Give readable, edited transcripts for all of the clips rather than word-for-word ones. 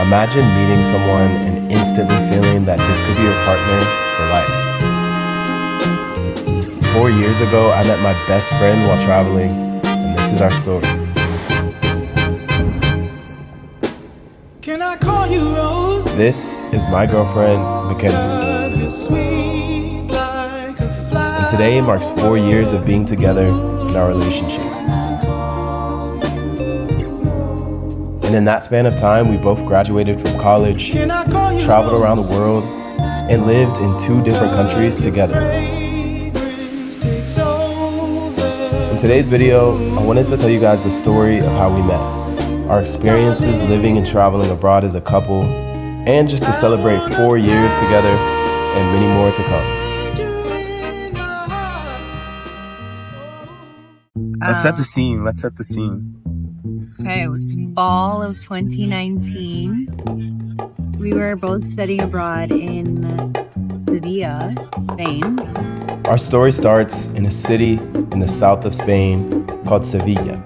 Imagine meeting someone and instantly feeling that this could be your partner for life. 4 years ago, I met my best friend while traveling, and this is our story. Can I call you Rose? This is my girlfriend, Mackenzie. And today marks 4 years of being together in our relationship. And in that span of time, we both graduated from college, traveled around the world, and lived in 2 different countries together. In today's video, I wanted to tell you guys the story of how we met, our experiences living and traveling abroad as a couple, and just to celebrate 4 years together and many more to come. Let's set the scene. Okay, it was fall of 2019. We were both studying abroad in Sevilla, Spain. Our story starts in a city in the south of Spain called Sevilla.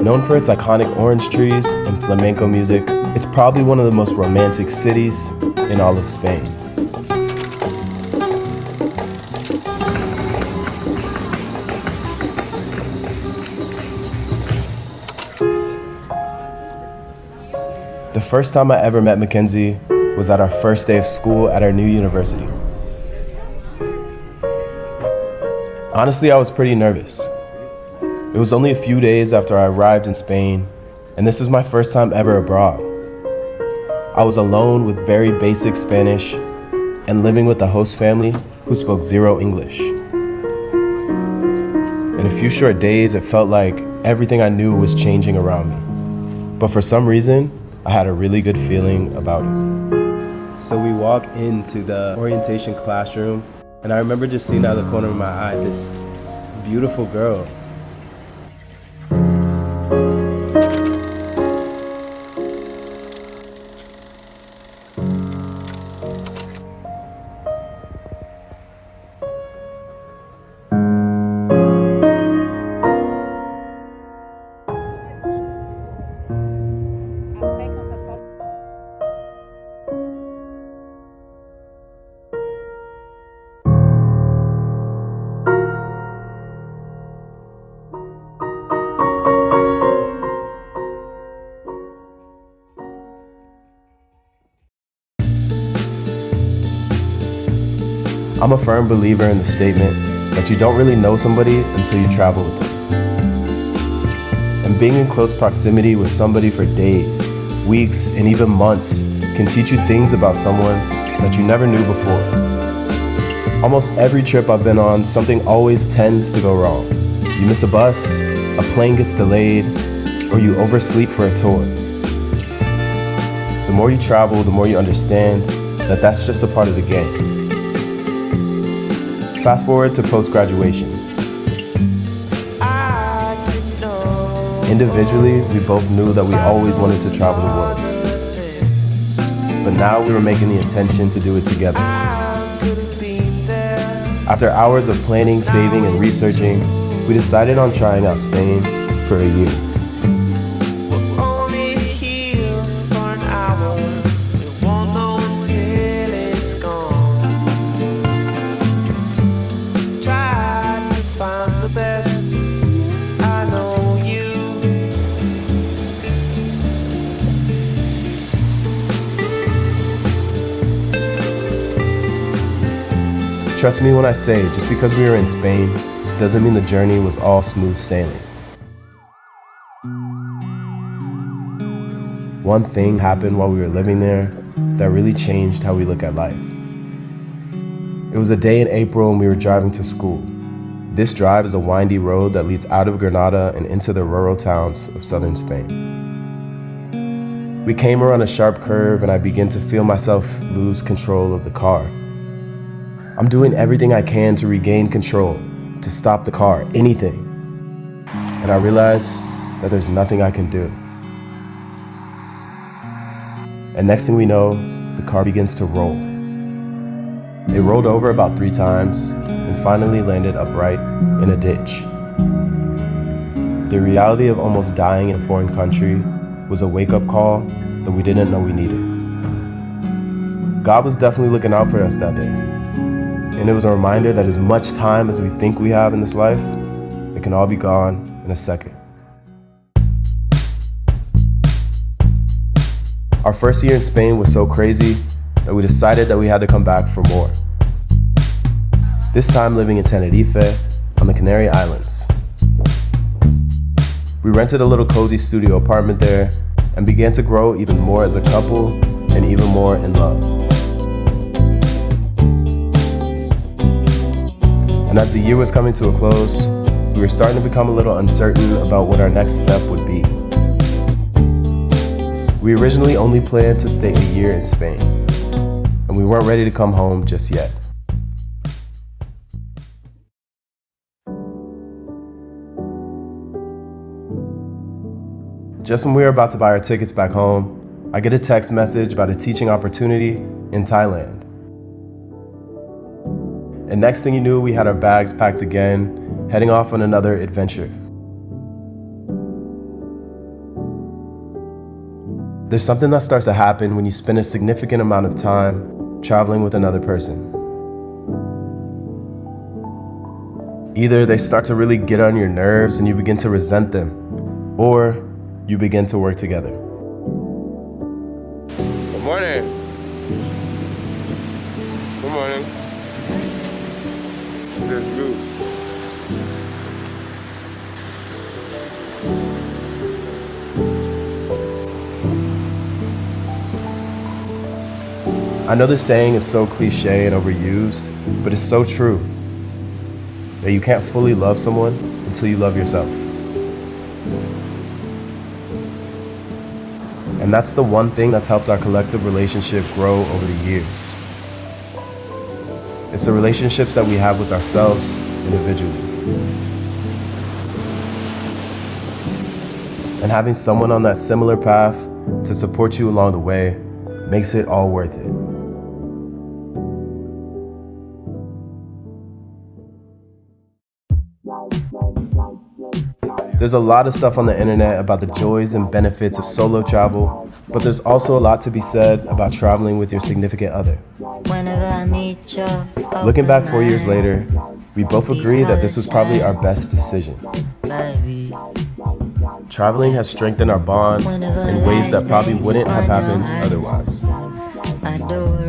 Known for its iconic orange trees and flamenco music, it's probably one of the most romantic cities in all of Spain. The first time I ever met Mackenzie was at our first day of school at our new university. Honestly, I was pretty nervous. It was only a few days after I arrived in Spain, and this was my first time ever abroad. I was alone with very basic Spanish and living with a host family who spoke zero English. In a few short days, it felt like everything I knew was changing around me. But for some reason, I had a really good feeling about it. So we walk into the orientation classroom, and I remember just seeing out of the corner of my eye this beautiful girl. I'm a firm believer in the statement that you don't really know somebody until you travel with them. And being in close proximity with somebody for days, weeks, and even months can teach you things about someone that you never knew before. Almost every trip I've been on, something always tends to go wrong. You miss a bus, a plane gets delayed, or you oversleep for a tour. The more you travel, the more you understand that that's just a part of the game. Fast forward to post-graduation. Individually, we both knew that we always wanted to travel the world. But now we were making the intention to do it together. After hours of planning, saving, and researching, we decided on trying out Spain for a year. Trust me when I say, just because we were in Spain doesn't mean the journey was all smooth sailing. One thing happened while we were living there that really changed how we look at life. It was a day in April and we were driving to school. This drive is a windy road that leads out of Granada and into the rural towns of southern Spain. We came around a sharp curve and I began to feel myself lose control of the car. I'm doing everything I can to regain control, to stop the car, anything. And I realize that there's nothing I can do. And next thing we know, the car begins to roll. It rolled over about 3 times and finally landed upright in a ditch. The reality of almost dying in a foreign country was a wake-up call that we didn't know we needed. God was definitely looking out for us that day. And it was a reminder that as much time as we think we have in this life, it can all be gone in a second. Our first year in Spain was so crazy that we decided that we had to come back for more. This time living in Tenerife on the Canary Islands. We rented a little cozy studio apartment there and began to grow even more as a couple and even more in love. And as the year was coming to a close, we were starting to become a little uncertain about what our next step would be. We originally only planned to stay a year in Spain, and we weren't ready to come home just yet. Just when we were about to buy our tickets back home, I get a text message about a teaching opportunity in Thailand. And next thing you knew, we had our bags packed again, heading off on another adventure. There's something that starts to happen when you spend a significant amount of time traveling with another person. Either they start to really get on your nerves and you begin to resent them, or you begin to work together. Good morning. Good morning. There's Blue. I know this saying is so cliche and overused, but it's so true. That you can't fully love someone until you love yourself. And that's the one thing that's helped our collective relationship grow over the years. It's the relationships that we have with ourselves individually. And having someone on that similar path to support you along the way makes it all worth it. There's a lot of stuff on the internet about the joys and benefits of solo travel, but there's also a lot to be said about traveling with your significant other. Looking back 4 years later, we both agree that this was probably our best decision. Traveling has strengthened our bond in ways that probably wouldn't have happened otherwise.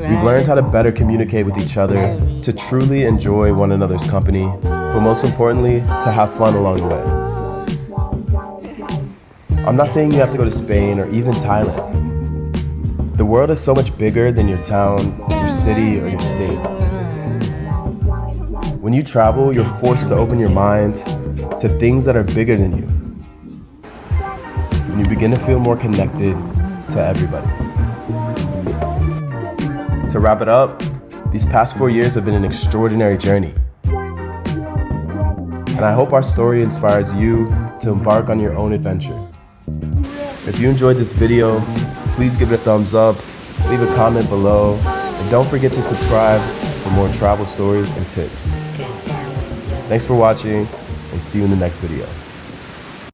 We've learned how to better communicate with each other, to truly enjoy one another's company, but most importantly, to have fun along the way. I'm not saying you have to go to Spain or even Thailand. The world is so much bigger than your town, your city, or your state. When you travel, you're forced to open your mind to things that are bigger than you. And you begin to feel more connected to everybody. To wrap it up, these past 4 years have been an extraordinary journey. And I hope our story inspires you to embark on your own adventure. If you enjoyed this video, please give it a thumbs up, leave a comment below, and don't forget to subscribe for more travel stories and tips. Thanks for watching, and see you in the next video.